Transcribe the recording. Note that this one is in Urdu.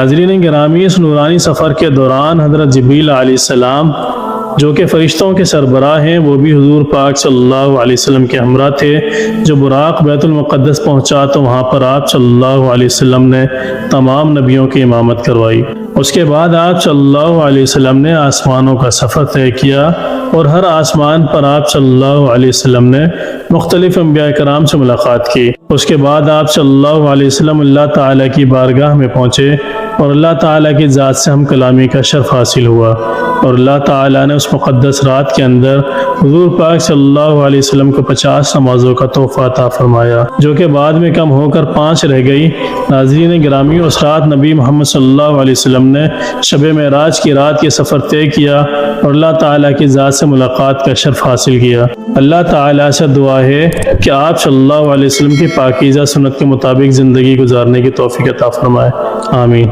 ناظرین گرامی، اس نورانی سفر کے دوران حضرت جبریل علیہ السلام جو کہ فرشتوں کے سربراہ ہیں، وہ بھی حضور پاک صلی اللہ علیہ وسلم کے ہمراہ تھے۔ جو براق بیت المقدس پہنچا تو وہاں پر آپ صلی اللہ علیہ وسلم نے تمام نبیوں کی امامت کروائی۔ اس کے بعد آپ صلی اللہ علیہ وسلم نے آسمانوں کا سفر طے کیا اور ہر آسمان پر آپ صلی اللہ علیہ وسلم نے مختلف انبیاء کرام سے ملاقات کی۔ اس کے بعد آپ صلی اللہ علیہ وسلم اللہ تعالیٰ کی بارگاہ میں پہنچے اور اللہ تعالیٰ کی ذات سے ہم کلامی کا شرف حاصل ہوا، اور اللہ تعالیٰ نے اس مقدس رات کے اندر حضور پاک صلی اللہ علیہ وسلم کو 50 نمازوں کا تحفہ عطا فرمایا، جو کہ بعد میں کم ہو کر 5 رہ گئی۔ ناظرین گرامی، اس رات نبی محمد صلی اللہ علیہ وسلم نے شب معراج کی رات کے سفر طے کیا اور اللہ تعالیٰ کی ذات سے ملاقات کا شرف حاصل کیا۔ اللہ تعالیٰ سے دعا ہے کہ آپ صلی اللہ علیہ وسلم کی پاکیزہ سنت کے مطابق زندگی گزارنے کی توفیق عطا فرمائے، آمین۔